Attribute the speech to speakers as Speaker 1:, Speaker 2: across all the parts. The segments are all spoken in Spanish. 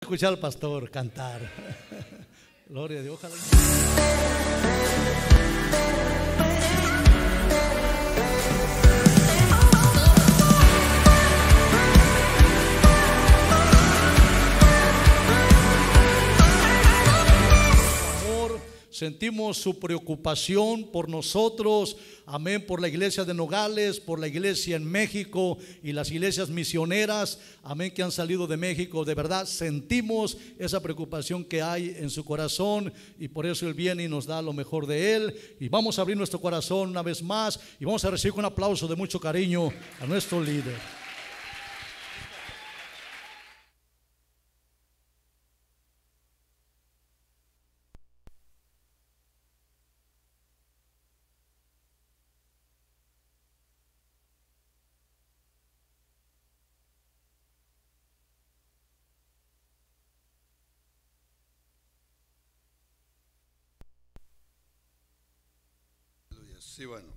Speaker 1: Escuchar al pastor cantar. Gloria a Dios, ojalá. Sentimos su preocupación por nosotros, amén, por la iglesia de Nogales, por la iglesia en México y las iglesias misioneras, amén, que han salido de México. De verdad sentimos esa preocupación que hay en su corazón, y por eso Él viene y nos da lo mejor de Él. Y vamos a abrir nuestro corazón una vez más y vamos a recibir con un aplauso de mucho cariño a nuestro líder.
Speaker 2: Sí, bueno,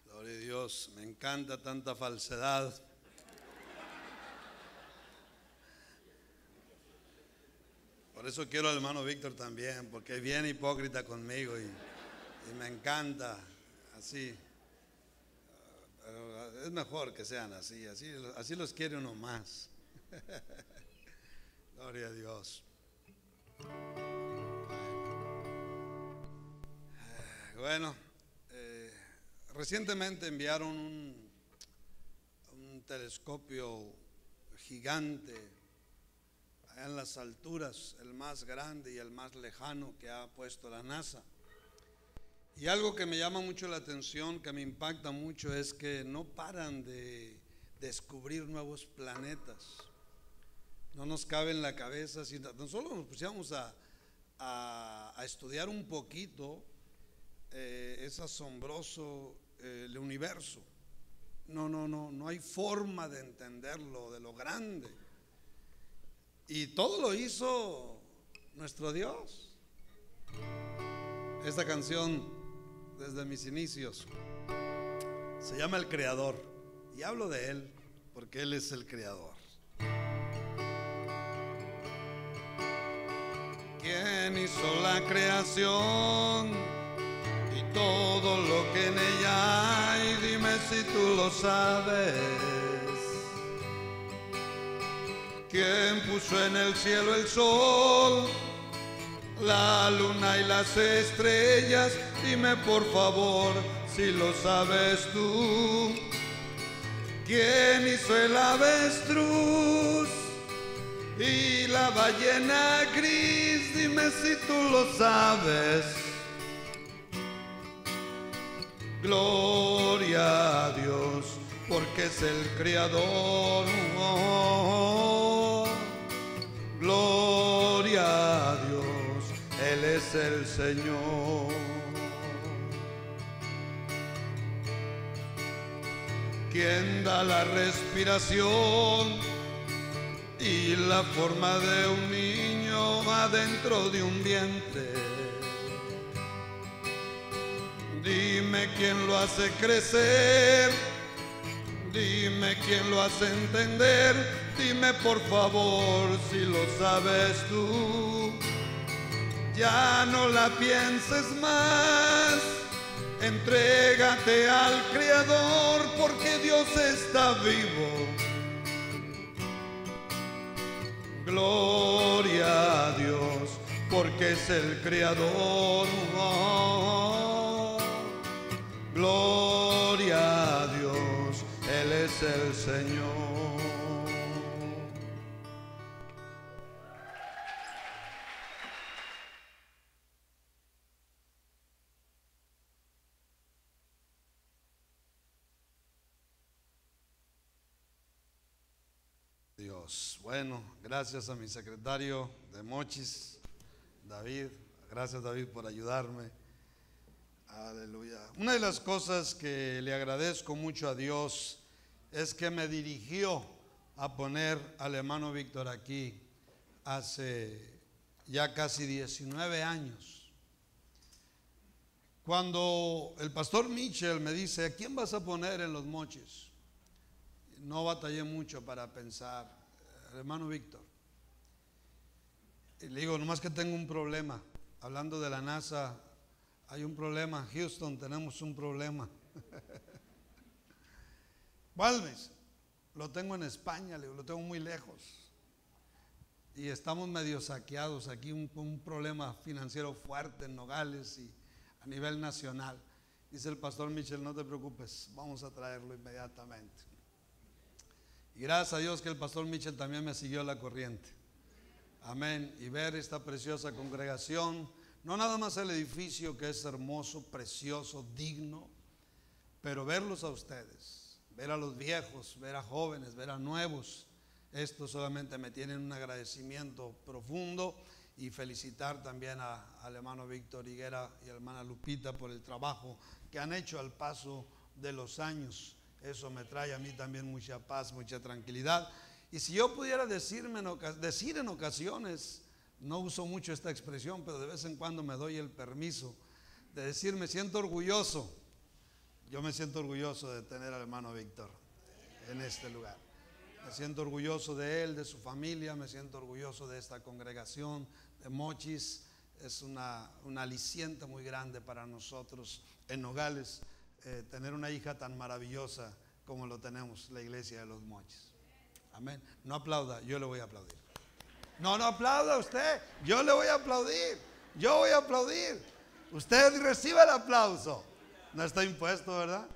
Speaker 2: gloria a Dios, me encanta tanta falsedad. Por eso quiero al hermano Víctor también, porque es bien hipócrita conmigo y me encanta así. Pero es mejor que sean así los quiere uno más. Gloria a Dios. Bueno, recientemente enviaron un telescopio gigante allá en las alturas, el más grande y el más lejano que ha puesto la NASA. Y algo que me llama mucho la atención, que me impacta mucho, es que no paran de descubrir nuevos planetas. No nos cabe en la cabeza, si nosotros nos pusiéramos a estudiar un poquito. Es asombroso el universo. No hay forma de entenderlo, de lo grande. Y todo lo hizo nuestro Dios. Esta canción, desde mis inicios, se llama El Creador. Y hablo de Él porque Él es el Creador. ¿Quién hizo la creación? Todo lo que en ella hay, dime si tú lo sabes. ¿Quién puso en el cielo el sol, la luna y las estrellas? Dime por favor si lo sabes tú. ¿Quién hizo el avestruz y la ballena gris? Dime si tú lo sabes. Gloria a Dios, porque es el Creador. Gloria a Dios, Él es el Señor. Quien da la respiración y la forma de un niño adentro de un vientre. Dime quién lo hace crecer, dime quién lo hace entender, dime por favor si lo sabes tú. Ya no la pienses más, entrégate al Creador porque Dios está vivo. Gloria a Dios porque es el Creador. Gloria a Dios, Él es el Señor. Dios, bueno, gracias a mi secretario de Mochis, David. Gracias, David, por ayudarme. Aleluya. Una de las cosas que le agradezco mucho a Dios es que me dirigió a poner al hermano Víctor aquí hace ya casi 19 años. Cuando el pastor Mitchell me dice, ¿a quién vas a poner en los Mochis? No batallé mucho para pensar, el hermano Víctor. Y le digo, nomás que tengo un problema. Hablando de la NASA, hay un problema. Houston, tenemos un problema. ¿Cuál? Lo tengo en España, le digo, lo tengo muy lejos. Y estamos medio saqueados aquí, un problema financiero fuerte en Nogales y a nivel nacional. Dice el pastor Mitchell, no te preocupes, vamos a traerlo inmediatamente. Y gracias a Dios que el pastor Mitchell también me siguió la corriente. Amén. Y ver esta preciosa congregación, no nada más el edificio que es hermoso, precioso, digno, pero verlos a ustedes, ver a los viejos, ver a jóvenes, ver a nuevos. Esto solamente me tiene un agradecimiento profundo, y felicitar también al hermano Víctor Higuera y a la hermana Lupita por el trabajo que han hecho al paso de los años. Eso me trae a mí también mucha paz, mucha tranquilidad. Y si yo pudiera decir en ocasiones, no uso mucho esta expresión, pero de vez en cuando me doy el permiso de decir, me siento orgulloso. Yo me siento orgulloso de tener al hermano Víctor en este lugar. Me siento orgulloso de él, de su familia, me siento orgulloso de esta congregación de Mochis. Es un aliciente muy grande para nosotros en Nogales, tener una hija tan maravillosa como lo tenemos la iglesia de los Mochis. Amén. No aplauda, yo le voy a aplaudir. No aplauda usted, yo le voy a aplaudir. Yo voy a aplaudir. Usted reciba el aplauso. No está impuesto, ¿verdad?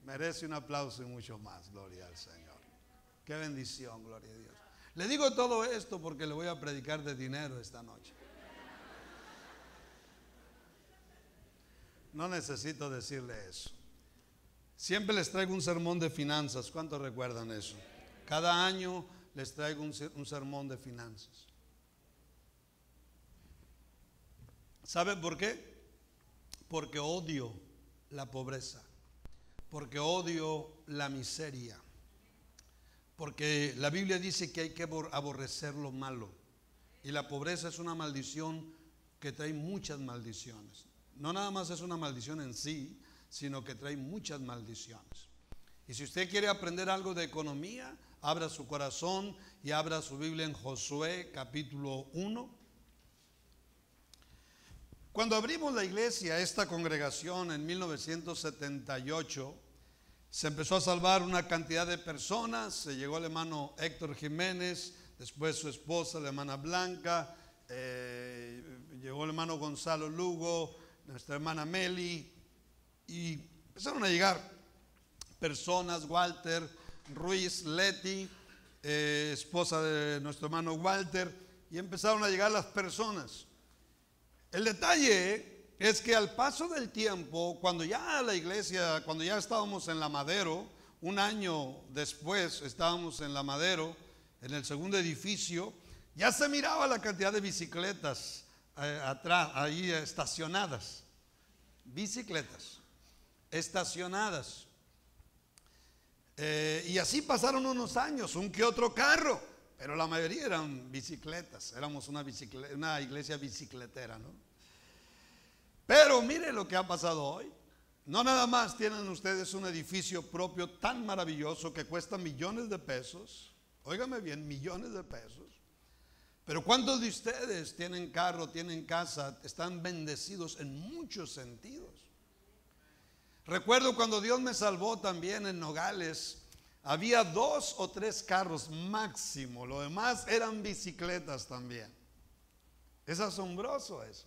Speaker 2: Merece un aplauso y mucho más, gloria al Señor. Qué bendición, gloria a Dios. Le digo todo esto porque le voy a predicar de dinero esta noche. No necesito decirle eso. Siempre les traigo un sermón de finanzas. ¿Cuántos recuerdan eso? Cada año les traigo un sermón de finanzas. ¿Saben por qué? Porque odio la pobreza. Porque odio la miseria. Porque la Biblia dice que hay que aborrecer lo malo. Y la pobreza es una maldición que trae muchas maldiciones. No nada más es una maldición en sí, sino que trae muchas maldiciones. Y si usted quiere aprender algo de economía, abra su corazón y abra su Biblia en Josué capítulo 1. Cuando abrimos la iglesia, esta congregación en 1978, se empezó a salvar una cantidad de personas. Se llegó el hermano Héctor Jiménez, después su esposa, la hermana Blanca, llegó el hermano Gonzalo Lugo, nuestra hermana Meli, y empezaron a llegar personas, Walter Ruiz Leti, esposa de nuestro hermano Walter, y empezaron a llegar las personas. El detalle es que al paso del tiempo, cuando ya la iglesia, cuando ya estábamos en la Madero, un año después estábamos en la Madero, en el segundo edificio, ya se miraba la cantidad de bicicletas atrás, ahí estacionadas. Bicicletas estacionadas. Y así pasaron unos años, un que otro carro, pero la mayoría eran bicicletas. Éramos una iglesia bicicletera, ¿no? Pero mire lo que ha pasado hoy. No nada más tienen ustedes un edificio propio tan maravilloso que cuesta millones de pesos. Óigame bien, millones de pesos. Pero ¿cuántos de ustedes tienen carro, tienen casa, están bendecidos en muchos sentidos? Recuerdo cuando Dios me salvó también en Nogales, había 2 o 3 carros máximo, lo demás eran bicicletas también. Es asombroso eso.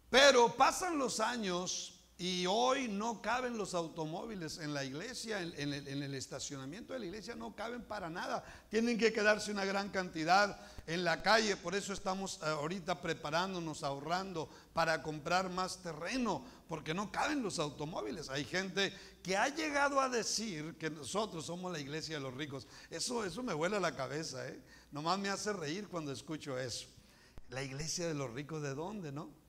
Speaker 2: Pero pasan los años y hoy no caben los automóviles en la iglesia, en el estacionamiento de la iglesia no caben para nada. Tienen que quedarse una gran cantidad en la calle. Por eso estamos ahorita preparándonos, ahorrando para comprar más terreno, porque no caben los automóviles. Hay gente que ha llegado a decir que nosotros somos la iglesia de los ricos. Eso me vuela la cabeza, Nomás me hace reír cuando escucho eso. La iglesia de los ricos, ¿de dónde, no?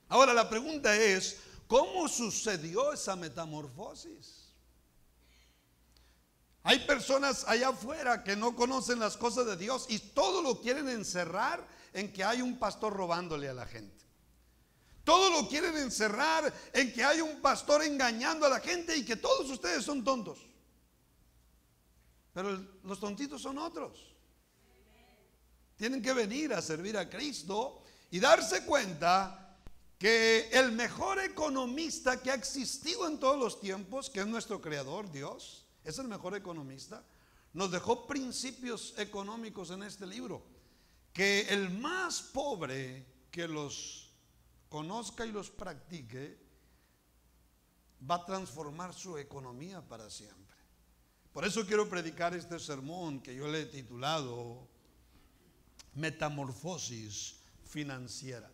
Speaker 2: Ahora la pregunta es, ¿cómo sucedió esa metamorfosis? Hay personas allá afuera que no conocen las cosas de Dios y todo lo quieren encerrar en que hay un pastor robándole a la gente. Todo lo quieren encerrar en que hay un pastor engañando a la gente y que todos ustedes son tontos. Pero los tontitos son otros. Tienen que venir a servir a Cristo y darse cuenta que el mejor economista que ha existido en todos los tiempos, que es nuestro Creador, Dios, es el mejor economista. Nos dejó principios económicos en este libro, que el más pobre que los conozca y los practique va a transformar su economía para siempre. Por eso quiero predicar este sermón que yo le he titulado Metamorfosis financiera.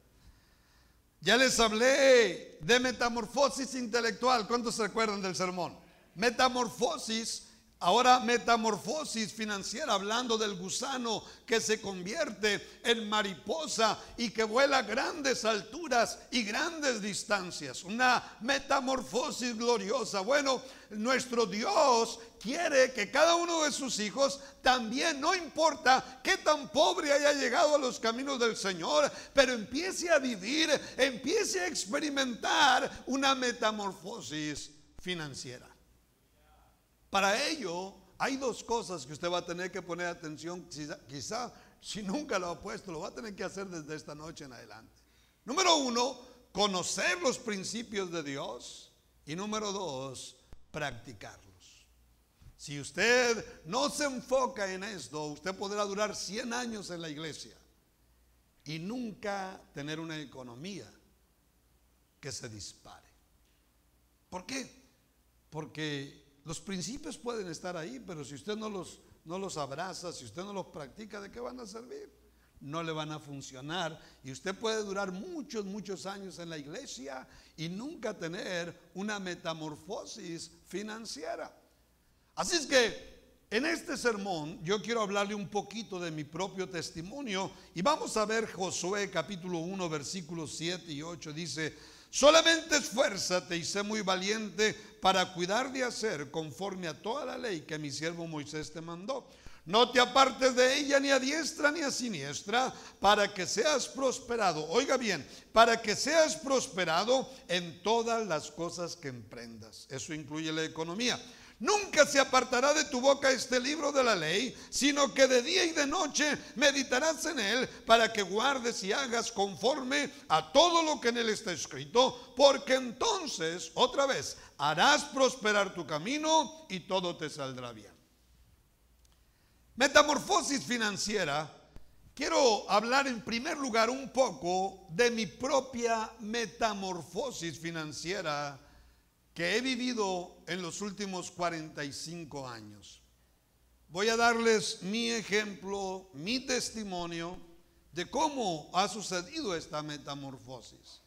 Speaker 2: Ya les hablé de metamorfosis intelectual. ¿Cuántos se acuerdan del sermón? Metamorfosis. Ahora metamorfosis financiera, hablando del gusano que se convierte en mariposa y que vuela a grandes alturas y grandes distancias. Una metamorfosis gloriosa. Bueno, nuestro Dios quiere que cada uno de sus hijos también, no importa qué tan pobre haya llegado a los caminos del Señor, pero empiece a vivir, empiece a experimentar una metamorfosis financiera. Para ello hay dos cosas que usted va a tener que poner atención. Quizá si nunca lo ha puesto, lo va a tener que hacer desde esta noche en adelante. Número uno, conocer los principios de Dios. Y número dos, practicarlos. Si usted no se enfoca en esto, usted podrá durar 100 años en la iglesia y nunca tener una economía que se dispare. ¿Por qué? Porque los principios pueden estar ahí, pero si usted no los abraza, si usted no los practica, ¿de qué van a servir? No le van a funcionar. Y usted puede durar muchos años en la iglesia y nunca tener una metamorfosis financiera. Así es que en este sermón yo quiero hablarle un poquito de mi propio testimonio. Y vamos a ver Josué capítulo 1 versículos 7 y 8. Dice: solamente esfuérzate y sé muy valiente para cuidar de hacer conforme a toda la ley que mi siervo Moisés te mandó. No te apartes de ella ni a diestra ni a siniestra, para que seas prosperado. Oiga bien, para que seas prosperado en todas las cosas que emprendas. Eso incluye la economía. Nunca se apartará de tu boca este libro de la ley, sino que de día y de noche meditarás en él, para que guardes y hagas conforme a todo lo que en él está escrito, porque entonces, otra vez, harás prosperar tu camino y todo te saldrá bien. Metamorfosis financiera. Quiero hablar en primer lugar un poco de mi propia metamorfosis financiera que he vivido en los últimos 45 años. Voy a darles mi ejemplo, mi testimonio de cómo ha sucedido esta metamorfosis.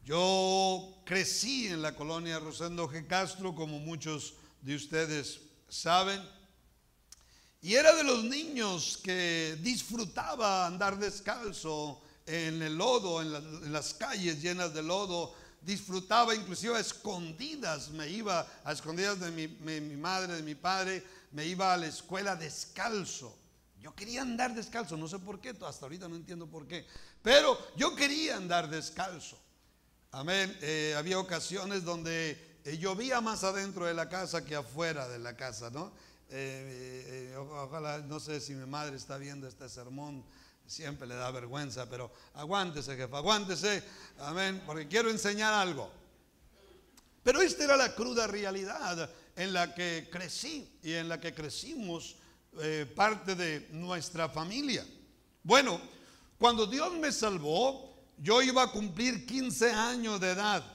Speaker 2: Yo crecí en la colonia Rosendo G. Castro, como muchos de ustedes saben, y era de los niños que disfrutaba andar descalzo en el lodo, en las calles llenas de lodo. Disfrutaba inclusive a escondidas, me iba a escondidas de mi madre, de mi padre, me iba a la escuela descalzo. Yo quería andar descalzo, no sé por qué, hasta ahorita no entiendo por qué, pero yo quería andar descalzo. Amén. Había ocasiones donde llovía más adentro de la casa que afuera de la casa, ¿no? Ojalá, no sé si mi madre está viendo este sermón. Siempre le da vergüenza, pero aguántese, jefa, aguántese, amén, porque quiero enseñar algo. Pero esta era la cruda realidad en la que crecí y en la que crecimos parte de nuestra familia. Bueno, cuando Dios me salvó, yo iba a cumplir 15 años de edad.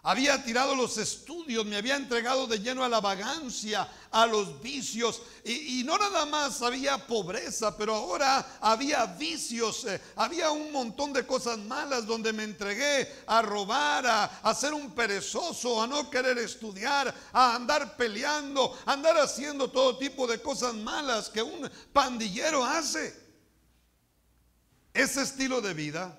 Speaker 2: Había tirado los estudios, me había entregado de lleno a la vagancia, a los vicios. Y no nada más había pobreza, pero ahora había vicios. Había un montón de cosas malas donde me entregué a robar, a ser un perezoso, a no querer estudiar, a andar peleando, a andar haciendo todo tipo de cosas malas que un pandillero hace. Ese estilo de vida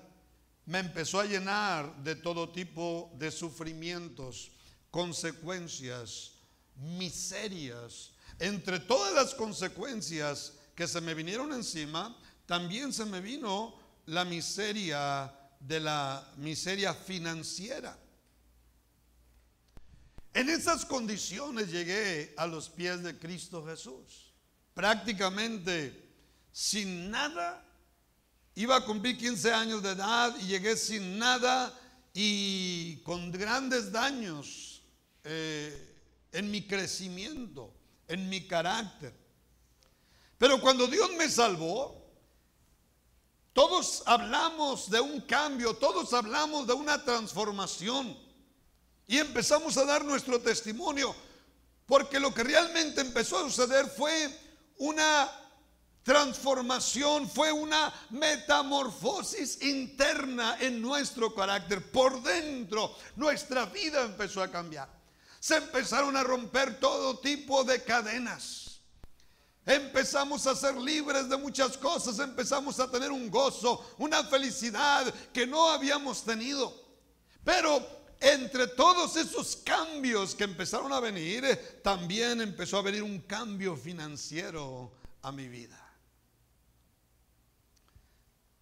Speaker 2: me empezó a llenar de todo tipo de sufrimientos, consecuencias, miserias. Entre todas las consecuencias que se me vinieron encima, también se me vino la miseria de la miseria financiera. En esas condiciones llegué a los pies de Cristo Jesús, prácticamente sin nada. Iba a cumplir 15 años de edad y llegué sin nada y con grandes daños en mi crecimiento, en mi carácter. Pero cuando Dios me salvó, todos hablamos de un cambio, todos hablamos de una transformación y empezamos a dar nuestro testimonio, porque lo que realmente empezó a suceder fue una transformación, fue una metamorfosis interna en nuestro carácter. Por dentro, nuestra vida empezó a cambiar. Se empezaron a romper todo tipo de cadenas. Empezamos a ser libres de muchas cosas. Empezamos a tener un gozo, una felicidad que no habíamos tenido. Pero entre todos esos cambios que empezaron a venir, también empezó a venir un cambio financiero a mi vida.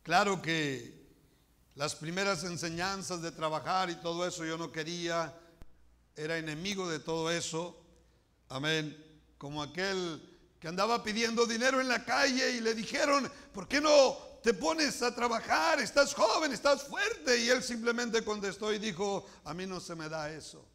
Speaker 2: Claro que las primeras enseñanzas de trabajar y todo eso yo no quería, era enemigo de todo eso. Amén. Como aquel que andaba pidiendo dinero en la calle y le dijeron: ¿por qué no te pones a trabajar? Estás joven, estás fuerte. Y él simplemente contestó y dijo: a mí no se me da eso.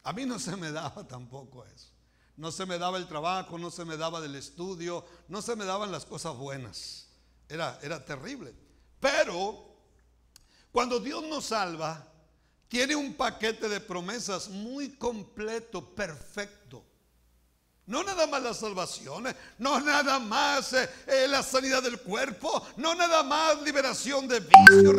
Speaker 2: A mí no se me daba tampoco eso. No se me daba el trabajo, no se me daba del estudio, no se me daban las cosas buenas. Era terrible. Pero cuando Dios nos salva, tiene un paquete de promesas muy completo, perfecto. No nada más la salvación, no nada más la sanidad del cuerpo, no nada más liberación de vicios,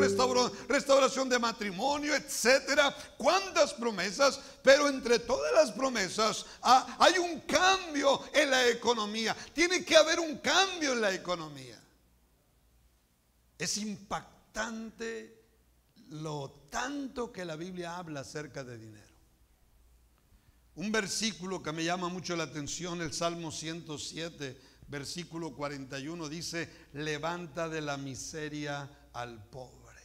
Speaker 2: restauración de matrimonio, etcétera. ¿Cuántas promesas? Pero entre todas las promesas hay un cambio en la economía. Tiene que haber un cambio en la economía. Es impactante lo tanto que la Biblia habla acerca de dinero. Un versículo que me llama mucho la atención, el Salmo 107, versículo 41, dice: levanta de la miseria al pobre.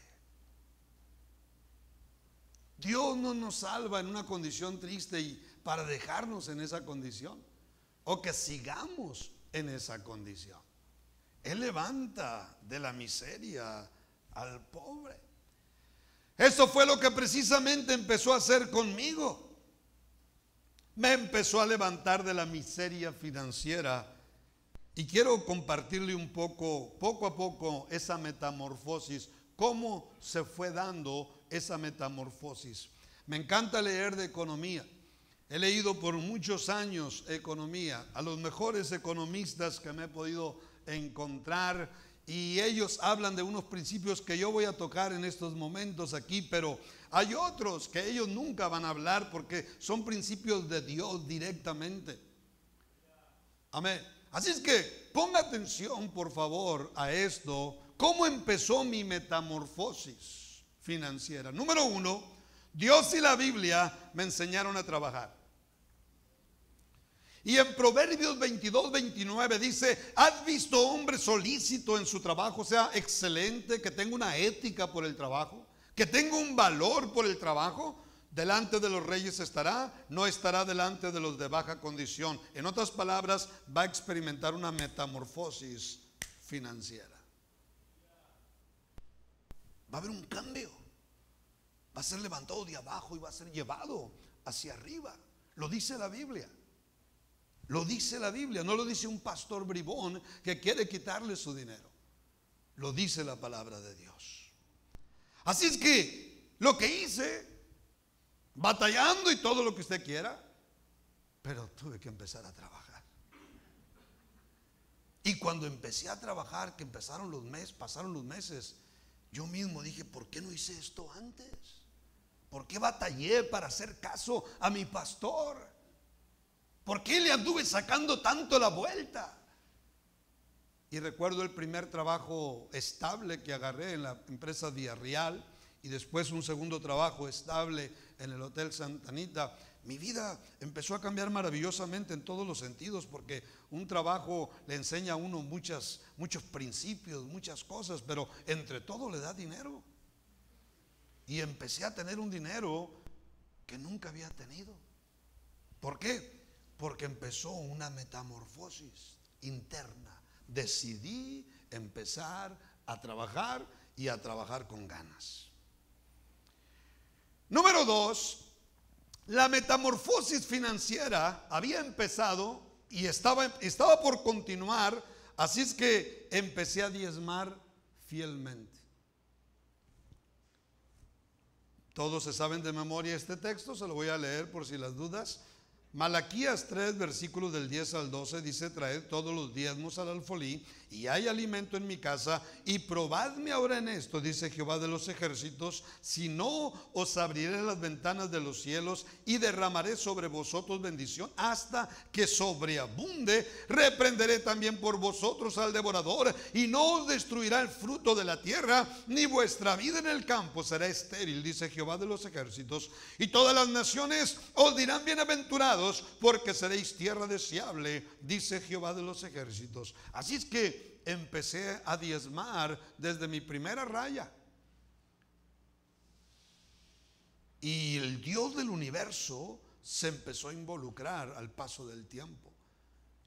Speaker 2: Dios no nos salva en una condición triste y para dejarnos en esa condición, o que sigamos en esa condición. Él levanta de la miseria al pobre. Eso fue lo que precisamente empezó a hacer conmigo. Me empezó a levantar de la miseria financiera. Y quiero compartirle un poco a poco, esa metamorfosis, cómo se fue dando esa metamorfosis. Me encanta leer de economía. He leído por muchos años economía, a los mejores economistas que me he podido encontrar, y ellos hablan de unos principios que yo voy a tocar en estos momentos aquí, pero hay otros que ellos nunca van a hablar porque son principios de Dios directamente. Amén. Así es que ponga atención, por favor, a esto. ¿Cómo empezó mi metamorfosis financiera? Número uno, Dios y la Biblia me enseñaron a trabajar. Y en Proverbios 22-29 dice: ¿has visto hombre solícito en su trabajo? O sea, excelente, que tenga una ética por el trabajo, que tenga un valor por el trabajo. Delante de los reyes estará, no estará delante de los de baja condición. En otras palabras, va a experimentar una metamorfosis financiera. Va a haber un cambio. Va a ser levantado de abajo y va a ser llevado hacia arriba. Lo dice la Biblia. Lo dice la Biblia, no lo dice un pastor bribón que quiere quitarle su dinero. Lo dice la palabra de Dios. Así es que lo que hice, batallando y todo lo que usted quiera, pero tuve que empezar a trabajar. Y cuando empecé a trabajar, que pasaron los meses, yo mismo dije: ¿por qué no hice esto antes? ¿Por qué batallé para hacer caso a mi pastor? ¿Por qué le anduve sacando tanto la vuelta? Y recuerdo el primer trabajo estable que agarré en la empresa Villarreal, y después un segundo trabajo estable en el Hotel Santa Anita. Mi vida empezó a cambiar maravillosamente en todos los sentidos, porque un trabajo le enseña a uno muchos principios, muchas cosas, pero entre todo le da dinero. y empecé a tener un dinero que nunca había tenido. ¿Por qué? Porque empezó una metamorfosis interna. Decidí empezar a trabajar y a trabajar con ganas. Número 2, la metamorfosis financiera había empezado y estaba por continuar, así es que empecé a diezmar fielmente. Todos se saben de memoria este texto, se lo voy a leer por si las dudas. Malaquías 3, versículos del 10 al 12 dice: traed todos los diezmos al alfolí, y hay alimento en mi casa, y probadme ahora en esto, dice Jehová de los ejércitos, si no os abriré las ventanas de los cielos y derramaré sobre vosotros bendición hasta que sobreabunde. Reprenderé también por vosotros al devorador, y no os destruirá el fruto de la tierra, ni vuestra vida en el campo será estéril, dice Jehová de los ejércitos. Y todas las naciones os dirán bienaventurados, porque seréis tierra deseable, dice Jehová de los ejércitos. Así es que empecé a diezmar desde mi primera raya. Y el Dios del universo se empezó a involucrar al paso del tiempo.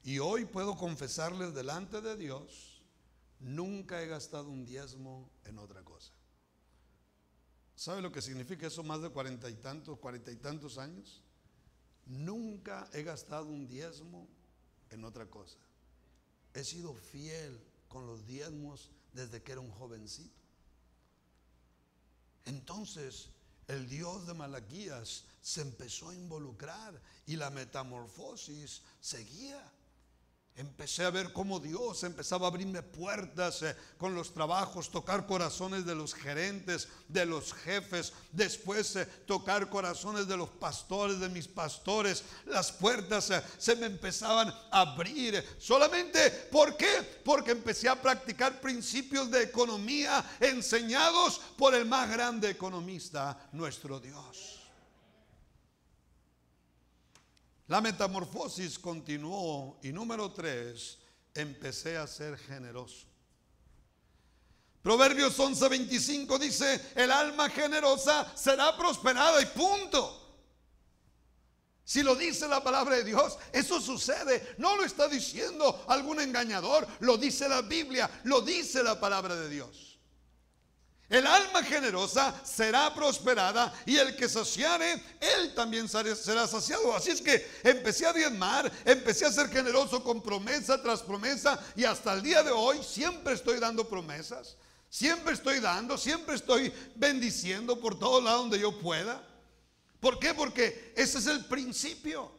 Speaker 2: Y hoy puedo confesarles delante de Dios, nunca he gastado un diezmo en otra cosa. ¿Sabe lo que significa eso? Más de 40 y tantos años. Nunca he gastado un diezmo en otra cosa. He sido fiel con los diezmos desde que era un jovencito. Entonces el Dios de Malaquías se empezó a involucrar y la metamorfosis seguía. Empecé a ver cómo Dios empezaba a abrirme puertas con los trabajos, tocar corazones de los gerentes, de los jefes, después tocar corazones de los pastores, de mis pastores. Las puertas se me empezaban a abrir. ¿Solamente por qué? Porque empecé a practicar principios de economía enseñados por el más grande economista, nuestro Dios. La metamorfosis continuó y número 3, empecé a ser generoso. Proverbios 11:25 dice: el alma generosa será prosperada, y punto. Si lo dice la palabra de Dios, eso sucede. No lo está diciendo algún engañador, lo dice la Biblia, lo dice la palabra de Dios. El alma generosa será prosperada, y el que saciare, él también será saciado. Así es que empecé a diezmar, empecé a ser generoso con promesa tras promesa, y hasta el día de hoy siempre estoy dando promesas, siempre estoy dando, siempre estoy bendiciendo por todo lado donde yo pueda. ¿Por qué? Porque ese es el principio.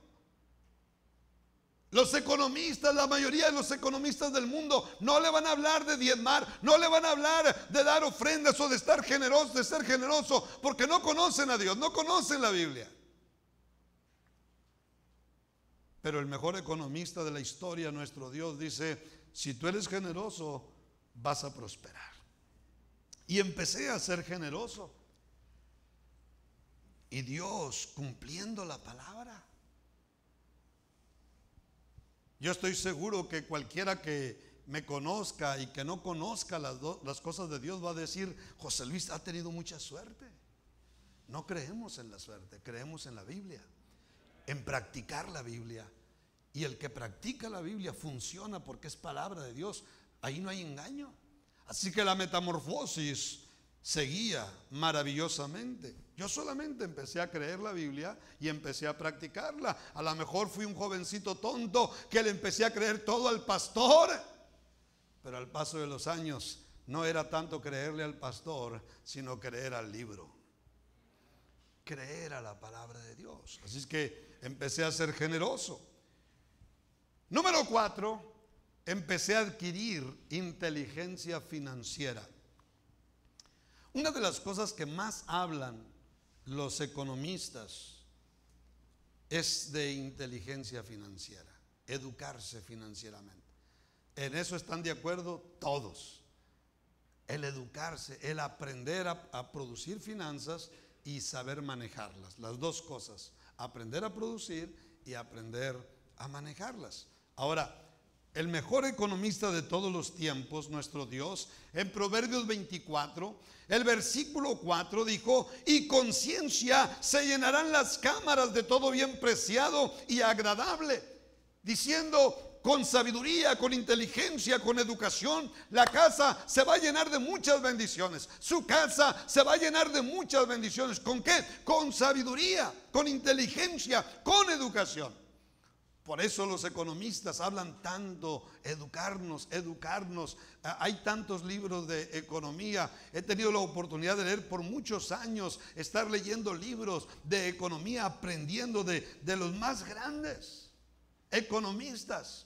Speaker 2: Los economistas, la mayoría de los economistas del mundo no le van a hablar de diezmar, no le van a hablar de dar ofrendas o de estar generoso, de ser generoso, porque no conocen a Dios, no conocen la Biblia. Pero el mejor economista de la historia, nuestro Dios, dice: si tú eres generoso, vas a prosperar. Y empecé a ser generoso, y Dios, cumpliendo la palabra. Yo estoy seguro que cualquiera que me conozca y que no conozca las cosas de Dios va a decir: José Luis ha tenido mucha suerte. No creemos en la suerte, creemos en la Biblia, en practicar la Biblia. Y el que practica la Biblia funciona porque es palabra de Dios. Ahí no hay engaño. Así que la metamorfosis seguía maravillosamente. Yo solamente empecé a creer la Biblia y empecé a practicarla. A lo mejor fui un jovencito tonto que le empecé a creer todo al pastor, pero al paso de los años no era tanto creerle al pastor, sino creer al libro, creer a la palabra de Dios. Así es que empecé a ser generoso. Número 4, empecé a adquirir inteligencia financiera. Una de las cosas que más hablan los economistas es de inteligencia financiera, educarse financieramente. En eso están de acuerdo todos. El educarse, el aprender a producir finanzas y saber manejarlas. Las dos cosas, aprender a producir y aprender a manejarlas. Ahora, el mejor economista de todos los tiempos, nuestro Dios, en Proverbios 24, el versículo 4 dijo: y con ciencia se llenarán las cámaras de todo bien preciado y agradable, diciendo: con sabiduría, con inteligencia, con educación, la casa se va a llenar de muchas bendiciones. Su casa se va a llenar de muchas bendiciones. ¿Con qué? Con sabiduría, con inteligencia, con educación. Por eso los economistas hablan tanto: educarnos, educarnos. Hay tantos libros de economía. He tenido la oportunidad de leer por muchos años, estar leyendo libros de economía, aprendiendo de los más grandes economistas.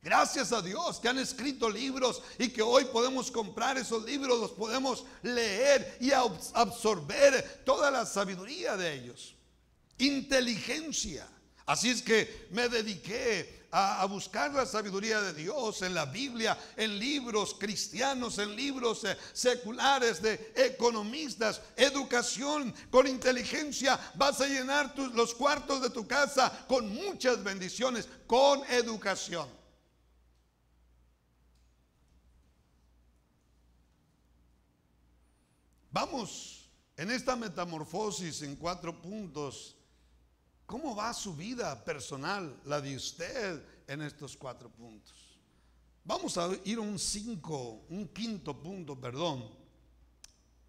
Speaker 2: Gracias a Dios que han escrito libros y que hoy podemos comprar esos libros, los podemos leer y absorber toda la sabiduría de ellos. Inteligencia. Así es que me dediqué a buscar la sabiduría de Dios en la Biblia, en libros cristianos, en libros seculares de economistas. Educación con inteligencia, vas a llenar los cuartos de tu casa con muchas bendiciones, con educación. Vamos en esta metamorfosis en 4 puntos. ¿Cómo va su vida personal, la de usted, en estos 4 puntos? Vamos a ir a un quinto punto,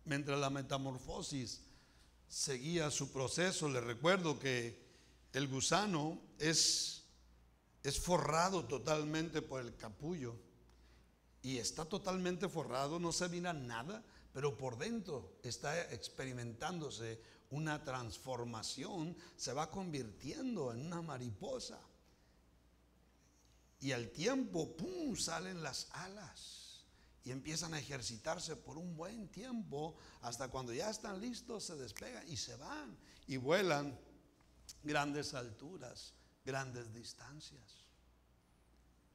Speaker 2: Mientras la metamorfosis seguía su proceso, le recuerdo que el gusano es forrado totalmente por el capullo. Y está totalmente forrado, no se mira nada, pero por dentro está experimentándose una transformación. Se va convirtiendo en una mariposa. Y al tiempo, ¡pum!, salen las alas. Y empiezan a ejercitarse por un buen tiempo, hasta cuando ya están listos, se despegan y se van. Y vuelan grandes alturas, grandes distancias.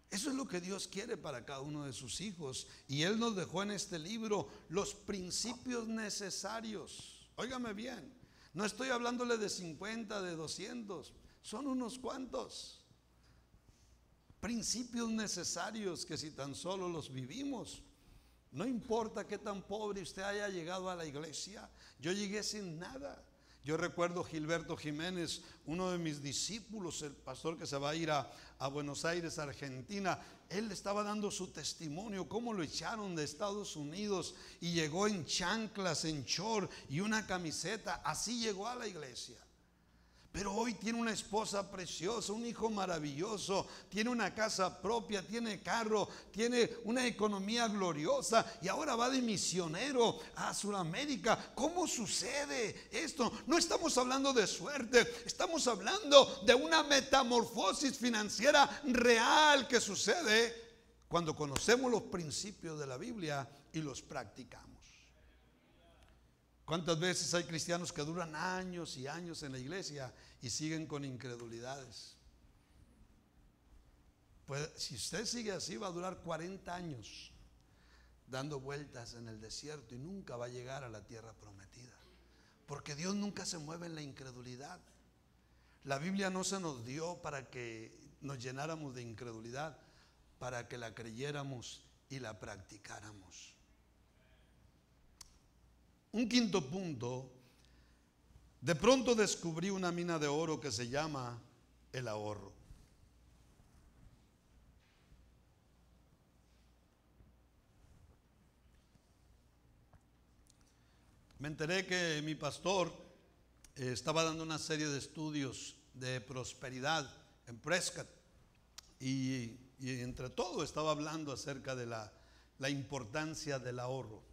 Speaker 2: Eso es lo que Dios quiere para cada uno de sus hijos. Y Él nos dejó en este libro los principios necesarios. Óigame bien, no estoy hablándole de 50, de 200, son unos cuantos principios necesarios que si tan solo los vivimos, no importa qué tan pobre usted haya llegado a la iglesia. Yo llegué sin nada. Yo recuerdo Gilberto Jiménez, uno de mis discípulos, el pastor que se va a ir a Buenos Aires, Argentina. Él estaba dando su testimonio, cómo lo echaron de Estados Unidos y llegó en chanclas, en short y una camiseta. Así llegó a la iglesia. Pero hoy tiene una esposa preciosa, un hijo maravilloso, tiene una casa propia, tiene carro, tiene una economía gloriosa y ahora va de misionero a Sudamérica. ¿Cómo sucede esto? No estamos hablando de suerte, estamos hablando de una metamorfosis financiera real que sucede cuando conocemos los principios de la Biblia y los practicamos. ¿Cuántas veces hay cristianos que duran años y años en la iglesia y siguen con incredulidades? Pues si usted sigue así, va a durar 40 años dando vueltas en el desierto y nunca va a llegar a la tierra prometida, porque Dios nunca se mueve en la incredulidad. La Biblia no se nos dio para que nos llenáramos de incredulidad, para que la creyéramos y la practicáramos. Un quinto punto: de pronto descubrí una mina de oro que se llama el ahorro. Me enteré que mi pastor estaba dando una serie de estudios de prosperidad en Prescott y entre todo estaba hablando acerca de la importancia del ahorro.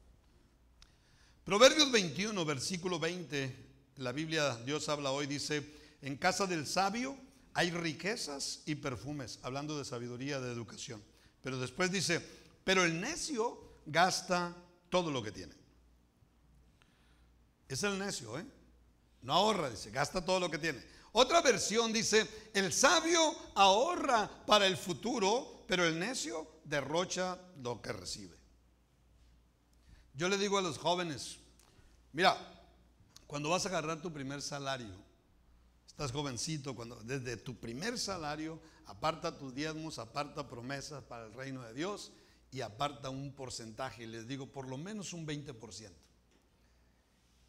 Speaker 2: Proverbios 21, versículo 20, la Biblia, Dios habla hoy, dice: en casa del sabio hay riquezas y perfumes, hablando de sabiduría, de educación. Pero después dice: pero el necio gasta todo lo que tiene. Es el necio, no ahorra, dice, gasta todo lo que tiene. Otra versión dice: el sabio ahorra para el futuro, pero el necio derrocha lo que recibe. Yo le digo a los jóvenes: mira, cuando vas a agarrar tu primer salario, Estás jovencito, cuando desde tu primer salario aparta tus diezmos, aparta promesas para el reino de Dios y aparta un porcentaje, les digo por lo menos un 20%.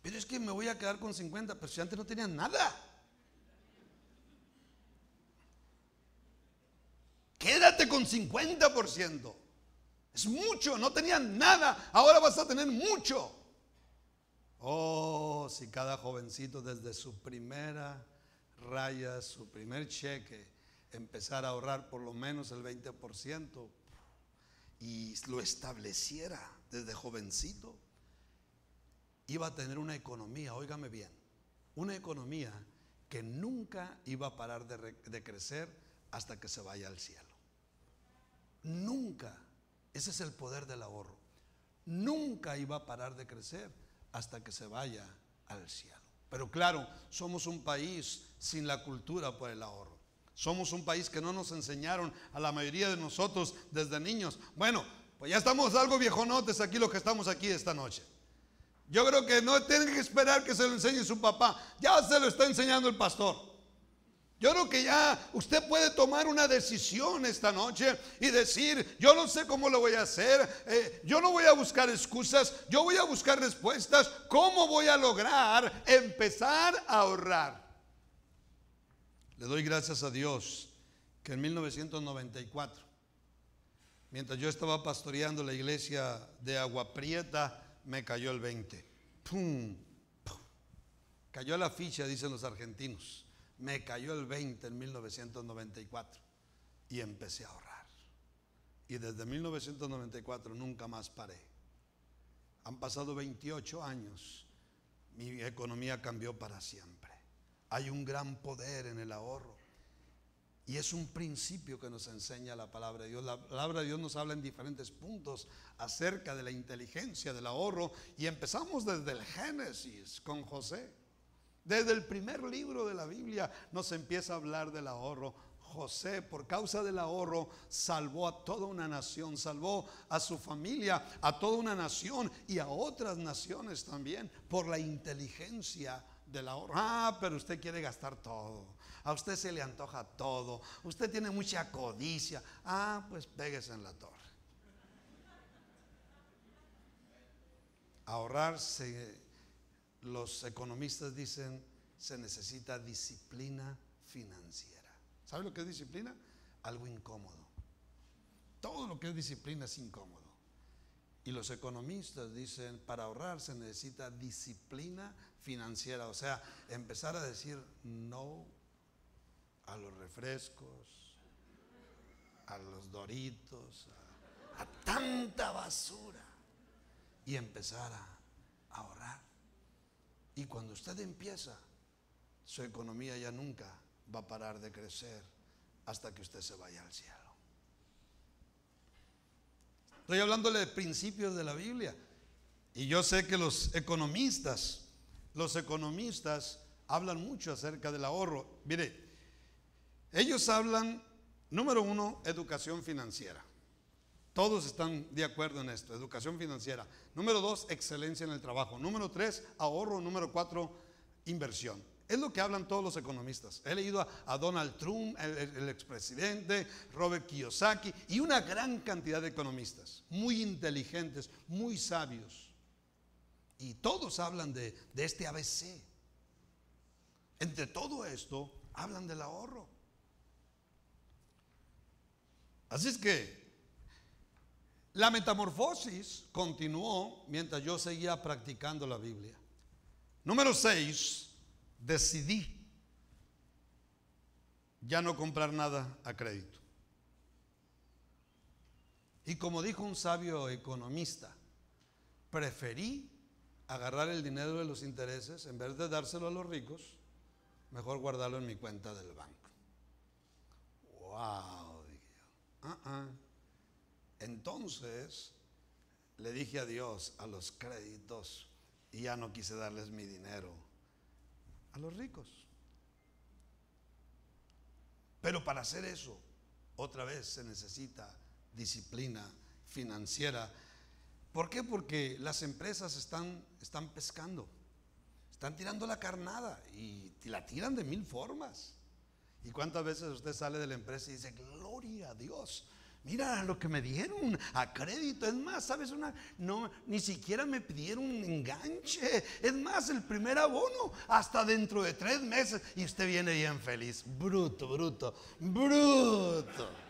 Speaker 2: Pero es que me voy a quedar con 50, pero si antes no tenían nada. Quédate con 50%. Es mucho, no tenían nada, ahora vas a tener mucho. Oh, si cada jovencito desde su primera raya, su primer cheque, empezara a ahorrar por lo menos el 20% y lo estableciera desde jovencito, iba a tener una economía, óigame bien, una economía que nunca iba a parar de crecer hasta que se vaya al cielo. Nunca. Ese es el poder del ahorro. Nunca iba a parar de crecer hasta que se vaya al cielo. Pero claro, somos un país sin la cultura por el ahorro. Somos un país que no nos enseñaron a la mayoría de nosotros desde niños. Bueno, pues ya estamos algo viejonotes aquí, los que estamos aquí esta noche. Yo creo que no tienen que esperar que se lo enseñe su papá. Ya se lo está enseñando el pastor. Yo creo que ya usted puede tomar una decisión esta noche y decir: yo no sé cómo lo voy a hacer, yo no voy a buscar excusas, yo voy a buscar respuestas. ¿Cómo voy a lograr empezar a ahorrar? Le doy gracias a Dios que en 1994, mientras yo estaba pastoreando la iglesia de Agua Prieta, me cayó el 20. ¡Pum! ¡Pum! Cayó la ficha, dicen los argentinos. Me cayó el 20 en 1994 y empecé a ahorrar. Y desde 1994 nunca más paré. Han pasado 28 años. Mi economía cambió para siempre. Hay un gran poder en el ahorro. Y es un principio que nos enseña la palabra de Dios. La palabra de Dios nos habla en diferentes puntos acerca de la inteligencia del ahorro. Y empezamos desde el Génesis con José. Desde el primer libro de la Biblia nos empieza a hablar del ahorro. José, por causa del ahorro, salvó a toda una nación, salvó a su familia, a toda una nación y a otras naciones también, por la inteligencia del ahorro. Ah, pero usted quiere gastar todo, a usted se le antoja todo, usted tiene mucha codicia. Ah, pues péguese en la torre. Ahorrarse. Los economistas dicen: se necesita disciplina financiera. ¿Sabe lo que es disciplina? Algo incómodo. Todo lo que es disciplina es incómodo. Y los economistas dicen: para ahorrar se necesita disciplina financiera. O sea, empezar a decir no a los refrescos, a los Doritos, a tanta basura, y empezar a ahorrar. Y cuando usted empieza, su economía ya nunca va a parar de crecer hasta que usted se vaya al cielo. Estoy hablándole de principios de la Biblia. Y yo sé que los economistas hablan mucho acerca del ahorro. Mire, ellos hablan, número uno, educación financiera. Todos están de acuerdo en esto, educación financiera. Número dos, excelencia en el trabajo. Número tres, ahorro. Número cuatro, inversión. Es lo que hablan todos los economistas. He leído a Donald Trump, el expresidente, Robert Kiyosaki y una gran cantidad de economistas, muy inteligentes, muy sabios. Y todos hablan de este ABC. Entre todo esto, hablan del ahorro. Así es que la metamorfosis continuó mientras yo seguía practicando la Biblia. Número 6, decidí ya no comprar nada a crédito. Y como dijo un sabio economista, preferí agarrar el dinero de los intereses en vez de dárselo a los ricos, mejor guardarlo en mi cuenta del banco. Wow, dije yo. Entonces le dije adiós a los créditos y ya no quise darles mi dinero a los ricos. Pero para hacer eso, otra vez se necesita disciplina financiera. ¿Por qué? Porque las empresas están pescando Están tirando la carnada y la tiran de 1000 formas. ¿Y cuántas veces usted sale de la empresa y dice, gloria a Dios, mira lo que me dieron a crédito? Es más, ¿sabes no, ni siquiera me pidieron un enganche. Es más, el primer abono hasta dentro de 3 meses. Y usted viene bien feliz. Bruto, bruto, bruto.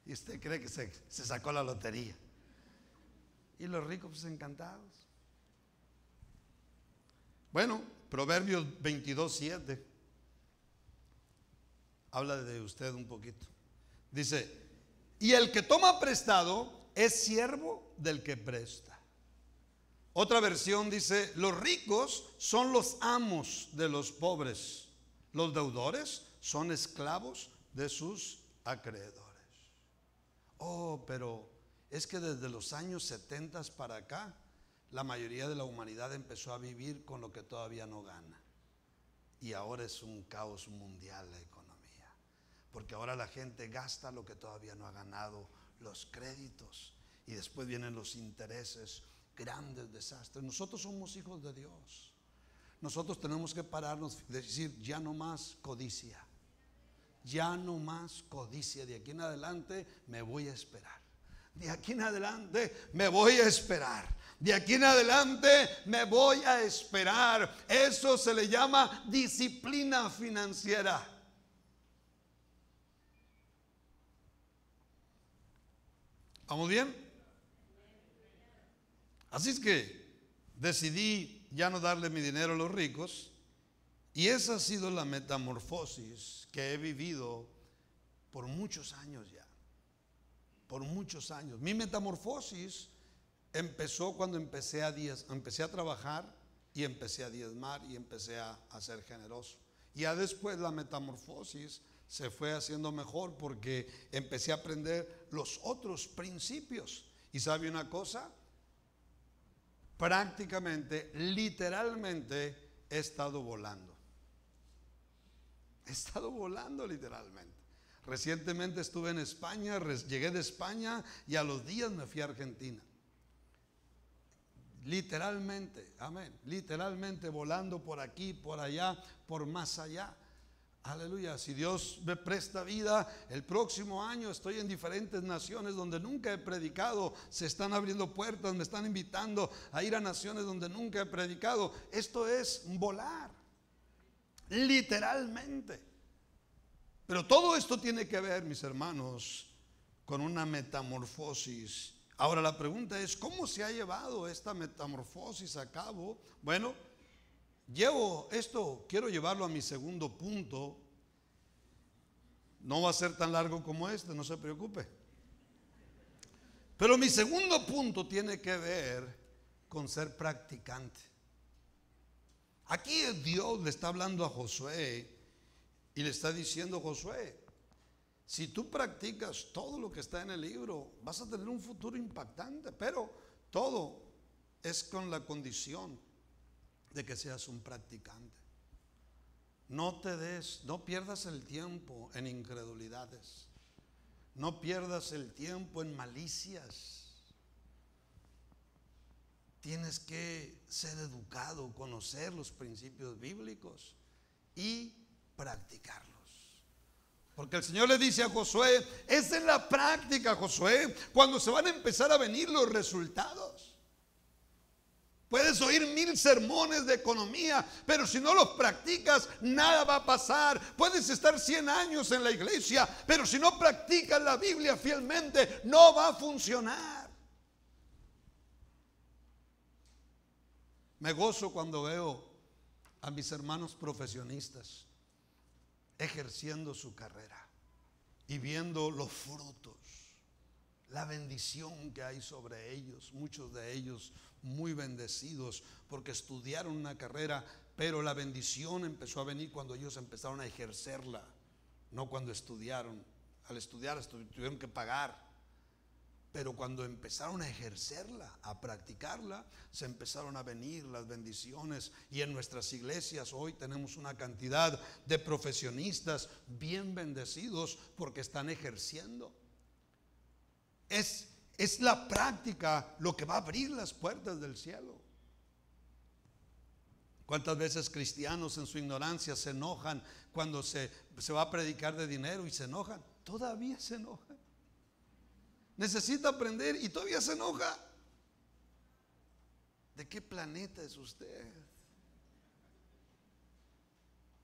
Speaker 2: Y usted cree que se sacó la lotería. Y los ricos pues encantados. Bueno, Proverbios 22:7 habla de usted un poquito. Dice, y el que toma prestado es siervo del que presta. Otra versión dice, los ricos son los amos de los pobres. Los deudores son esclavos de sus acreedores. Oh, pero es que desde los años 70 para acá, la mayoría de la humanidad empezó a vivir con lo que todavía no gana. Y ahora es un caos mundial la economía. Porque ahora la gente gasta lo que todavía no ha ganado, los créditos. Y después vienen los intereses, grandes desastres. Nosotros somos hijos de Dios. Nosotros tenemos que pararnos de decir, ya no más codicia. Ya no más codicia. De aquí en adelante me voy a esperar. De aquí en adelante me voy a esperar. De aquí en adelante me voy a esperar. Eso se le llama disciplina financiera. ¿Vamos bien? Así es que decidí ya no darle mi dinero a los ricos. Y esa ha sido la metamorfosis que he vivido por muchos años ya. Por muchos años. Mi metamorfosis empezó cuando empecé a trabajar y empecé a diezmar y empecé a ser generoso. Y ya después la metamorfosis se fue haciendo mejor porque empecé a aprender los otros principios. Y ¿sabe una cosa? Prácticamente, literalmente, he estado volando. He estado volando literalmente. Recientemente estuve en España, llegué de España y a los días me fui a Argentina. Literalmente, amén. Literalmente volando por aquí, por allá, por más allá. Aleluya. Si Dios me presta vida, el próximo año estoy en diferentes naciones donde nunca he predicado. Se están abriendo puertas, me están invitando a ir a naciones donde nunca he predicado. Esto es volar. Literalmente. Pero todo esto tiene que ver, mis hermanos, con una metamorfosis. Ahora la pregunta es, ¿cómo se ha llevado esta metamorfosis a cabo? Bueno, quiero llevarlo a mi segundo punto. No va a ser tan largo como este, no se preocupe. Pero mi segundo punto tiene que ver con ser practicante. Aquí Dios le está hablando a Josué y le está diciendo, Josué, si tú practicas todo lo que está en el libro, vas a tener un futuro impactante, pero todo es con la condición de que seas un practicante. No pierdas el tiempo en incredulidades. No pierdas el tiempo en malicias. Tienes que ser educado, conocer los principios bíblicos y practicarlos. Porque el Señor le dice a Josué, es en la práctica, Josué, cuando se van a empezar a venir los resultados. Puedes oír 1000 sermones de economía, pero si no los practicas, nada va a pasar. Puedes estar 100 años en la iglesia, pero si no practicas la Biblia fielmente, no va a funcionar. Me gozo cuando veo a mis hermanos profesionistas ejerciendo su carrera y viendo los frutos, la bendición que hay sobre ellos. Muchos de ellos muy bendecidos porque estudiaron una carrera, pero la bendición empezó a venir cuando ellos empezaron a ejercerla, no cuando estudiaron. Al estudiar tuvieron que pagar. Pero cuando empezaron a ejercerla, a practicarla, se empezaron a venir las bendiciones. Y en nuestras iglesias hoy tenemos una cantidad de profesionistas bien bendecidos porque están ejerciendo. Es la práctica lo que va a abrir las puertas del cielo. ¿Cuántas veces cristianos en su ignorancia se enojan cuando se va a predicar de dinero y se enojan? Todavía se enojan. Necesita aprender y todavía se enoja. ¿De qué planeta es usted?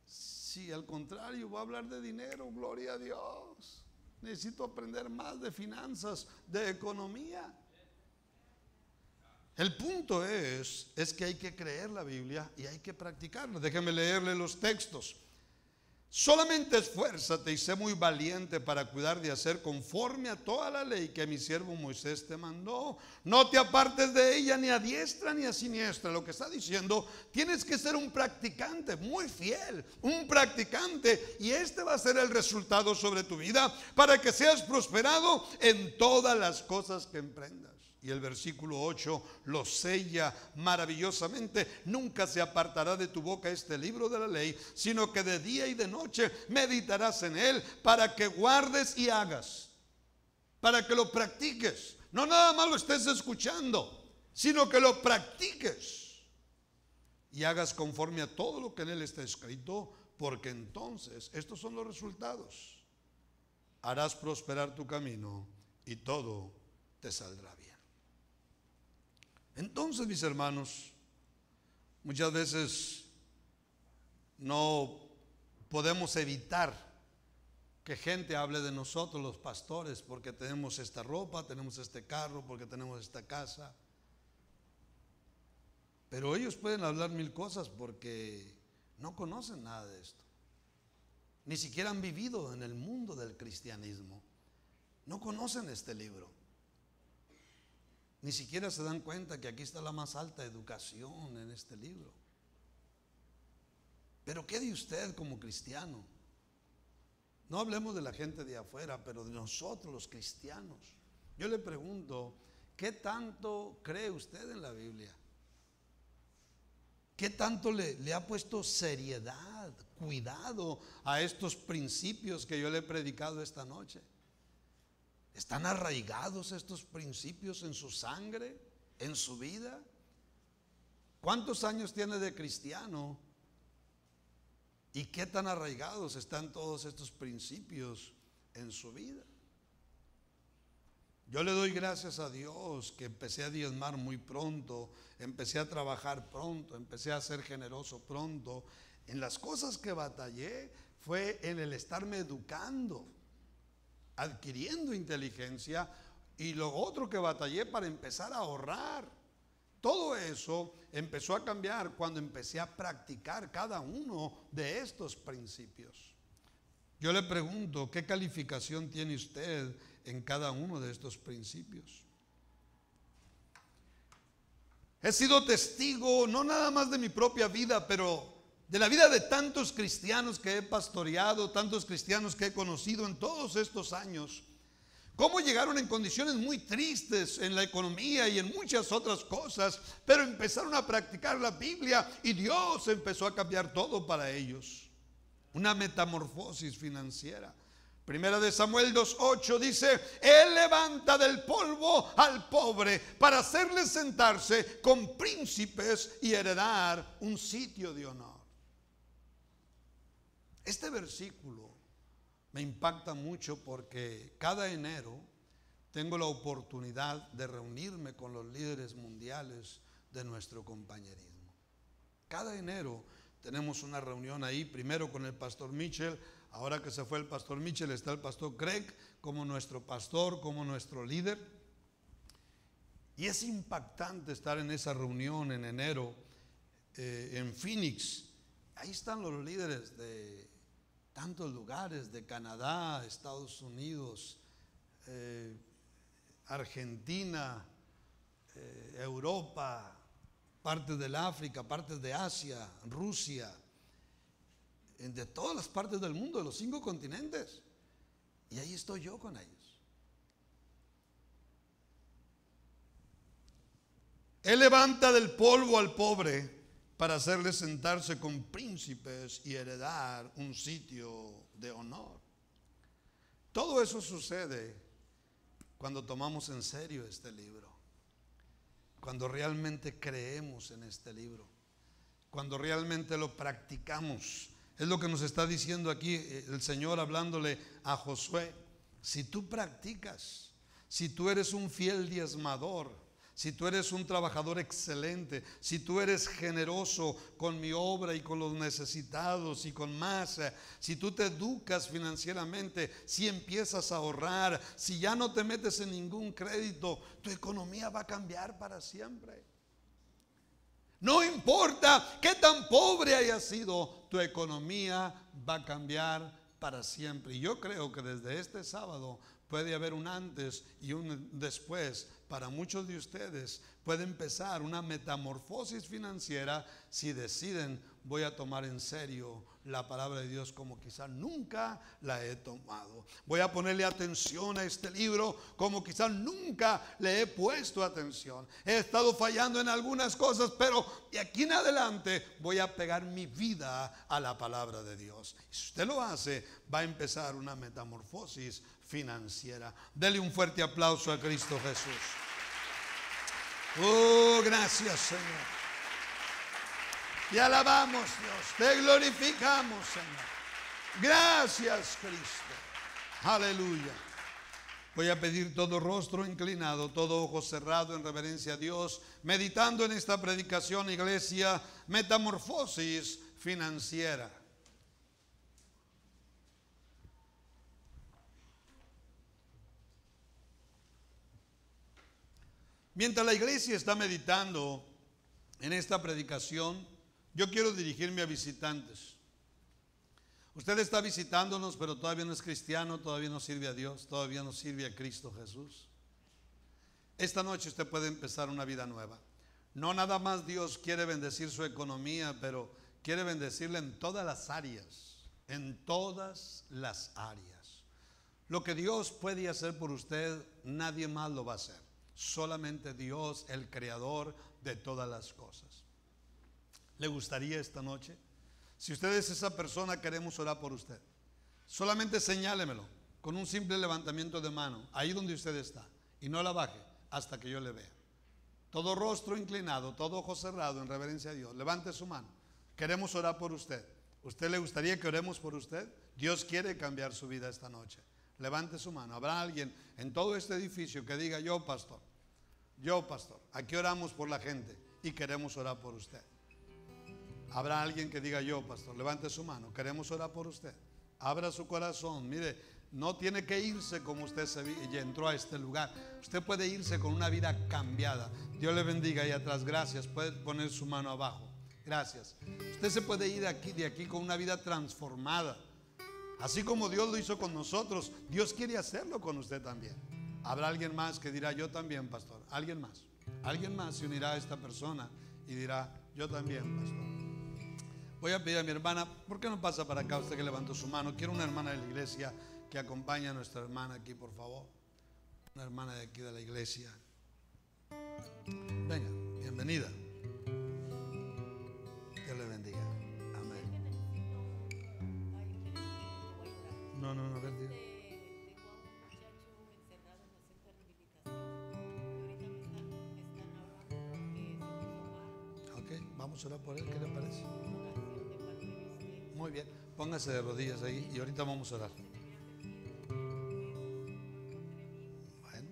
Speaker 2: Si al contrario va a hablar de dinero, gloria a Dios. Necesito aprender más de finanzas, de economía. El punto es que hay que creer la Biblia y hay que practicarla. Déjeme leerle los textos. Solamente esfuérzate y sé muy valiente para cuidar de hacer conforme a toda la ley que mi siervo Moisés te mandó. No te apartes de ella ni a diestra ni a siniestra. Lo que está diciendo, tienes que ser un practicante muy fiel, un practicante, y este va a ser el resultado sobre tu vida para que seas prosperado en todas las cosas que emprendas. Y el versículo 8 lo sella maravillosamente. Nunca se apartará de tu boca este libro de la ley, sino que de día y de noche meditarás en él, para que guardes y hagas, para que lo practiques. No nada más lo estés escuchando, sino que lo practiques y hagas conforme a todo lo que en él está escrito, porque entonces estos son los resultados: harás prosperar tu camino y todo te saldrá bien. Entonces, mis hermanos, muchas veces no podemos evitar que gente hable de nosotros, los pastores, porque tenemos esta ropa, tenemos este carro, porque tenemos esta casa. Pero ellos pueden hablar mil cosas porque no conocen nada de esto. Ni siquiera han vivido en el mundo del cristianismo. No conocen este libro. Ni siquiera se dan cuenta que aquí está la más alta educación en este libro. Pero ¿qué de usted como cristiano? No hablemos de la gente de afuera, pero de nosotros los cristianos. Yo le pregunto, ¿qué tanto cree usted en la Biblia? ¿Qué tanto le ha puesto seriedad, cuidado a estos principios que yo le he predicado esta noche? ¿Están arraigados estos principios en su sangre, en su vida? ¿Cuántos años tiene de cristiano? ¿Y qué tan arraigados están todos estos principios en su vida? Yo le doy gracias a Dios que empecé a diezmar muy pronto, empecé a trabajar pronto, empecé a ser generoso pronto. En las cosas que batallé fue en el estarme educando, adquiriendo inteligencia, y lo otro que batallé para empezar a ahorrar. Todo eso empezó a cambiar cuando empecé a practicar cada uno de estos principios. Yo le pregunto, ¿qué calificación tiene usted en cada uno de estos principios? He sido testigo no nada más de mi propia vida, pero de la vida de tantos cristianos que he pastoreado, tantos cristianos que he conocido en todos estos años, cómo llegaron en condiciones muy tristes en la economía y en muchas otras cosas, pero empezaron a practicar la Biblia y Dios empezó a cambiar todo para ellos. Una metamorfosis financiera. Primera de Samuel 2:8 dice: Él levanta del polvo al pobre para hacerle sentarse con príncipes y heredar un sitio de honor. Este versículo me impacta mucho porque cada enero tengo la oportunidad de reunirme con los líderes mundiales de nuestro compañerismo. Cada enero tenemos una reunión ahí, primero con el pastor Mitchell. Ahora que se fue el pastor Mitchell, está el pastor Craig como nuestro pastor, como nuestro líder. Y es impactante estar en esa reunión en enero en Phoenix. Ahí están los líderes de tantos lugares, de Canadá, Estados Unidos, Argentina, Europa, partes del África, partes de Asia, Rusia, de todas las partes del mundo, de los 5 continentes. Y ahí estoy yo con ellos. Él levanta del polvo al pobre para hacerle sentarse con príncipes y heredar un sitio de honor. Todo eso sucede cuando tomamos en serio este libro, cuando realmente creemos en este libro, cuando realmente lo practicamos. Es lo que nos está diciendo aquí el Señor hablándole a Josué. Si tú practicas, si tú eres un fiel diezmador, si tú eres un trabajador excelente, si tú eres generoso con mi obra y con los necesitados y con más, si tú te educas financieramente, si empiezas a ahorrar, si ya no te metes en ningún crédito, tu economía va a cambiar para siempre. No importa qué tan pobre haya sido, tu economía va a cambiar para siempre. Y yo creo que desde este sábado puede haber un antes y un después. Para muchos de ustedes puede empezar una metamorfosis financiera si deciden: voy a tomar en serio la palabra de Dios como quizá nunca la he tomado. Voy a ponerle atención a este libro como quizá nunca le he puesto atención. He estado fallando en algunas cosas, pero de aquí en adelante voy a pegar mi vida a la palabra de Dios. Y si usted lo hace, va a empezar una metamorfosis financiera. Dele un fuerte aplauso a Cristo Jesús. Oh, gracias, Señor. Te alabamos, Dios. Te glorificamos, Señor. Gracias, Cristo. Aleluya. Voy a pedir todo rostro inclinado, todo ojo cerrado en reverencia a Dios, meditando en esta predicación, iglesia, metamorfosis financiera. Mientras la iglesia está meditando en esta predicación, yo quiero dirigirme a visitantes. Usted está visitándonos, pero todavía no es cristiano, todavía no sirve a Dios, todavía no sirve a Cristo Jesús. Esta noche usted puede empezar una vida nueva. No nada más Dios quiere bendecir su economía, pero quiere bendecirla en todas las áreas, en todas las áreas. Lo que Dios puede hacer por usted, nadie más lo va a hacer. Solamente Dios, el creador de todas las cosas. ¿Le gustaría esta noche? Si usted es esa persona, queremos orar por usted. Solamente señálemelo con un simple levantamiento de mano, ahí donde usted está, y no la baje hasta que yo le vea. Todo rostro inclinado, todo ojo cerrado en reverencia a Dios. Levante su mano. Queremos orar por usted. ¿Usted le gustaría que oremos por usted? Dios quiere cambiar su vida esta noche. Levante su mano. Habrá alguien en todo este edificio que diga: yo pastor, aquí oramos por la gente y queremos orar por usted. Habrá alguien que diga: yo pastor, levante su mano, queremos orar por usted. Abra su corazón. Mire, no tiene que irse como usted y entró a este lugar. Usted puede irse con una vida cambiada. Dios le bendiga ahí atrás. Gracias. Puede poner su mano abajo. Gracias. Usted se puede ir de aquí con una vida transformada. Así como Dios lo hizo con nosotros, Dios quiere hacerlo con usted también. Habrá alguien más que dirá: yo también, pastor. Alguien más se unirá a esta persona y dirá: yo también, pastor. Voy a pedir a mi hermana, ¿por qué no pasa para acá usted que levantó su mano? Quiero una hermana de la iglesia que acompañe a nuestra hermana aquí, por favor. Una hermana de aquí de la iglesia. Venga, bienvenida. Dios le bendiga. Amén. No, a ver, diga. Ok, vamos a orar por él, ¿qué le parece? Muy bien, póngase de rodillas ahí y ahorita vamos a orar. Bueno,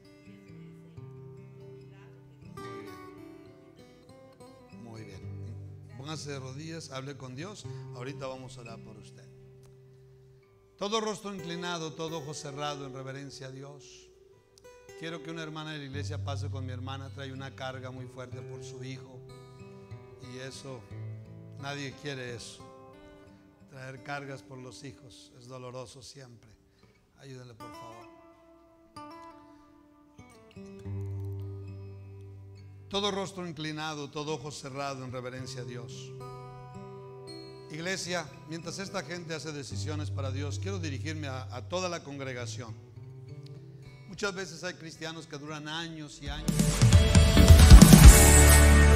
Speaker 2: muy bien. Póngase de rodillas, hable con Dios. Ahorita vamos a orar por usted. Todo rostro inclinado, todo ojo cerrado en reverencia a Dios. Quiero que una hermana de la iglesia pase con mi hermana. Trae una carga muy fuerte por su hijo. Y eso, nadie quiere eso. Traer cargas por los hijos es doloroso siempre. Ayúdenle, por favor. Todo rostro inclinado, todo ojo cerrado en reverencia a Dios. Iglesia, mientras esta gente hace decisiones para Dios, quiero dirigirme a toda la congregación. Muchas veces hay cristianos que duran años y años
Speaker 1: Señor.